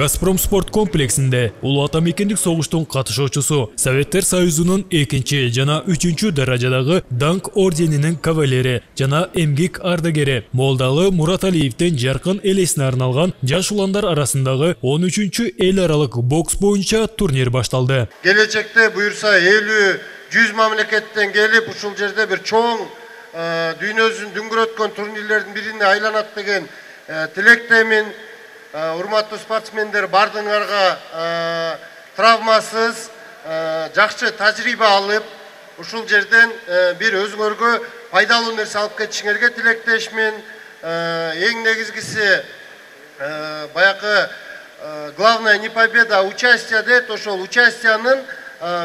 Газпром спорт комплексинде улуу атамекендик согуштун катышуучусу, Советтер Союзунун 2 жана 3 даражадагы Даңк орденинин кавалери жана эмгек ардагери Молдалы Мураталиевдин жаркын элесине арналган жаш уландар арасындагы 13 эл аралык бокс боюнча турнир башталды. Келечекте буюрса 50-100 мамлекеттен келип ушул жерде бир чоң дүйнөсүн дүңгүрөткөн турнирлердин бирине айланат деген тилектемин. Урматтуу спортсмендер бардыңарга травмасыз, жакшы тажрыйба алып, ушул жерден бир өзүңөргө пайдалуу нерсе алып кетишиңерге тилектешмин. Эң негизгиси баягы главное не победа, а участие дейт. Ошол участиянын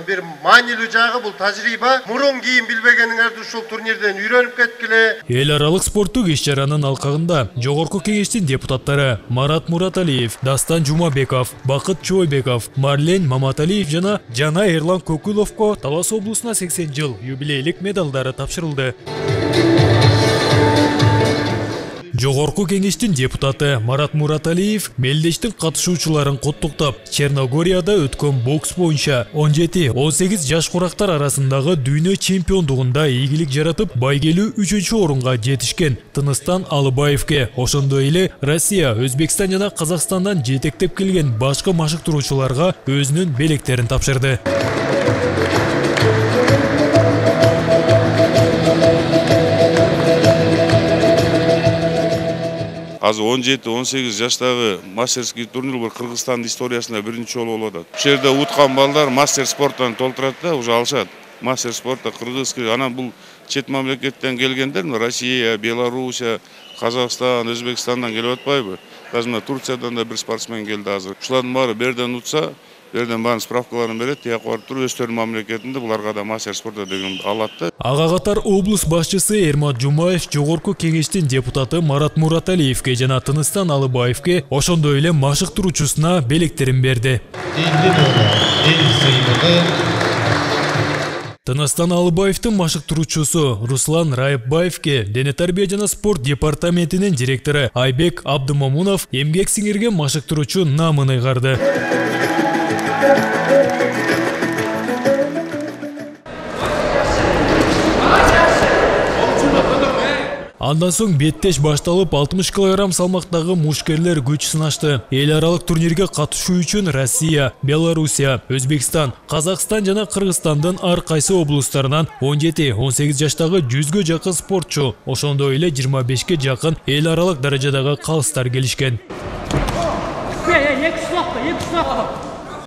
bir маанилүү жагы бул тажрыйба. Мурун кийин билбегениңерди ушул турнирден үйрөнүп кеткиле. Эл аралык спорттук иш-чаранын алкагында Жогорку кеңештин депутаттары Марат Мураталиев, Дастан Жумабеков, Бакыт Чойбеков, Марлен Маматалиев жана Эрлан Көкүловго Талас облусуна 80 жыл юбилейлик медалдары тапшырылды. Жогорку кеңештин депутаты Марат Мураталиев мелдештин катышуучуларын коттуктап, Черногорияда өткөн бокс боюнча 17-18 жаш курактар арасындагы дүйнө чемпиондугунда ийгилик жаратып, байгелүү 3-орунга жетишкен Тыныстан Алыбаевке, ошондой эле Россия, Өзбекстан жана Казакстандан жетектеп келген башка машыктыруучуларга өзүнүн белектерин тапшырды. Азыр 17-18 жаштагы мастерский турнир бар Кыргызстандын историясында биринчи жолу болуп атат. Ушул жерде уткан балдар мастер спорттан толтурат да, уже алышат. Мастер спортта кыргызский, анан бул чет мамлекеттен келгендер, Россия, Белоруссия, Казакстан, Өзбекстандан келип атпайбы? Даже Турциядан да бир спортсмен келди азыр. Ушулардын баары берден утса, берден баарын справкаларын берет, тияк барып туруп өздөрүнүн мамлекетинде буларга да мастер спорта деген алат да. Ага катар облус башчысы Эрмат Жумаев Жогорку кеңештин депутаты Марат Мураталиевке жана Тыныстан Алыбаевке ошондой эле машыктыруучусуна белектерин берди. Тыныстан Алыбаевдин машыктыруучусу Руслан Райыпбаевке дене тарбия жана спорт департаментинин директору Айбек Абдымамунов эмгек сиңирген машыктыруучу намын ыйгарды. Андан соң беттеш башталып 60 кг салмактагы мушкерлер күч сынашты. Эл аралык турнирге катышуу үчүн Россия, Белоруссия, Өзбекстан, Казакстан жана Кыргызстандын ар кайсы облустарынан 17-18 жаштагы 100гө жакын спортчу, ошондой эле 25ке жакын эл аралык даражадагы калыстар келишкен.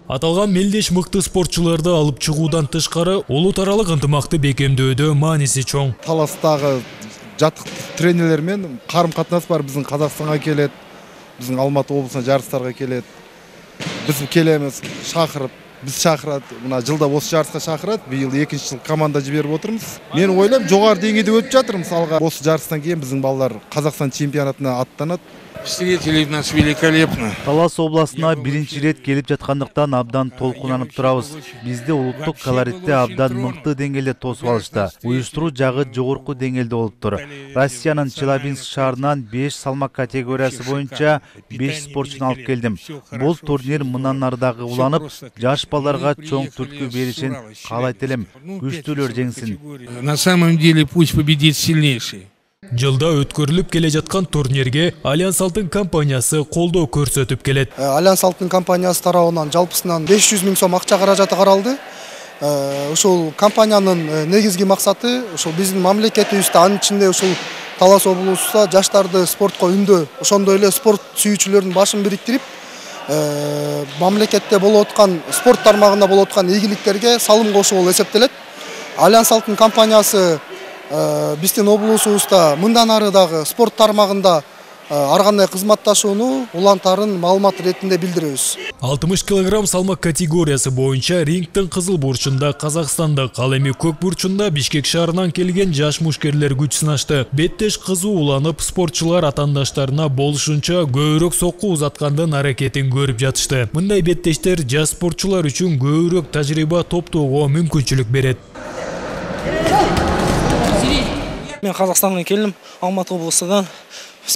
Аталган мелдеш мыкты спортчуларды алып чыгуудан тышкары улут аралык ынтымакты бекемдөөдө мааниси чоң. Таластагы жатык тренерлермен карым катнаш бар. Биздин Казакстанга келет, биздин Алматы облусуна жарыстарга келет. Биз келемиз, шакырып, биз шакырат. Мына жылда осы жарыска шакырат. Быйыл 2-чи жыл команда жиберип отурмуз. Мен ойлойм, жогору деңгейде өтүп жатыр. Мисалга, осы жарыстан кийин биздин балдар Казакстан чемпионатына аттанат. Встретили нас великолепно. Талас областына биринчи рет келип жаткандыктан абдан толкунанып турабыз. Бизди улуттук колоритте абдан мыкты деңгээлде тосуп алышты. Уюштуруу жагы жогорку деңгээлде болуптур. Россиянын Челябинск шаарынан 5 салмак категориясы боюнча 5 спортчуну алып келдим. Бул турнир мындан ардагы уланып, жаш балдарга чоң түрткү беришин каалайт элем. Күчтүүлөр жеңсин. На самом деле пусть победит сильнейший. Жылда өткөрүлүп келе жаткан турнирге Альянс Алтын компаниясы колдоо көрсөтүп келет. Альянс Алтын компаниясы тарабынан жалпысынан 500 000 сом акча каражаты каралды. Ушул компаниянын негизги максаты ушул биздин мамлекетибизде, анын ичинде ушул Талас облусунда жаштарды спортко үндөө, ошондой эле спорт сүйүүчүлөрдүн башын бириктирип, мамлекетте болуп аткан спорт тармагында болуп аткан ийгиликтерге салым кошуу болуп эсептелет. Альянс Алтын компаниясы биздин облусубузда мындан ары дагы спорт тармагында ар кандай кызматташууну улантарын маалымат ретинде билдиребиз. 60 кг салмак категориясы боюнча рингтин кызыл бурчунда Казакстандык, ал эми көк бурчунда Бишкек шаарынан келген жаш мушкерлер күч сынашты. Беттеш кызуу уланып, спортчулар атаандаштарына болушунча көбүрөөк сокку узаткандын аракетин көрүп жатышты. Мындай беттештер жаш спортчулар үчүн көбүрөөк тажрыйба топтоого мүмкүнчүлүк берет. Мен Казакстандан келдим, Алматы облусунан,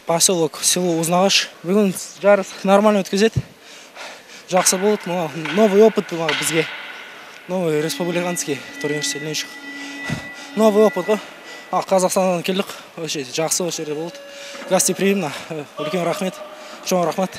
поселок, село Узнагаш. Бүгүн жарыс нормально өткөзөт. жақсы болды. Новый опыт бізге. Новый республиканский турнир сильнейших. Новый опыт ғой. Қазақстаннан келдік. Вообще жақсы осы жерде болды. Гостеприимно. Үлкен рахмет. Чоң рахмет.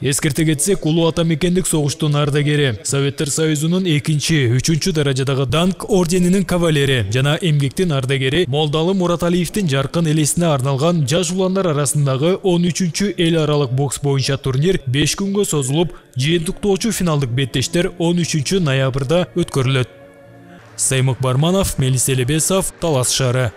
Эскерте кетсек, улуу атамекендик согуштун ардагери, Советтер Союзунун 2-3 даражадагы Данк орденинин кавалери жана эмгектин ардагери Молдалы Мураталиевдин жаркын элесине арналган жаш уландар арасындагы 13-чү эл аралык бокс боюнча турнир 5 күнгө созулуп, жыйынтыктоочу финалдык беттештер 13 ноябрда өткөрүлөт. Саймык Барманов, Мелис Элебесов, Талас шаары.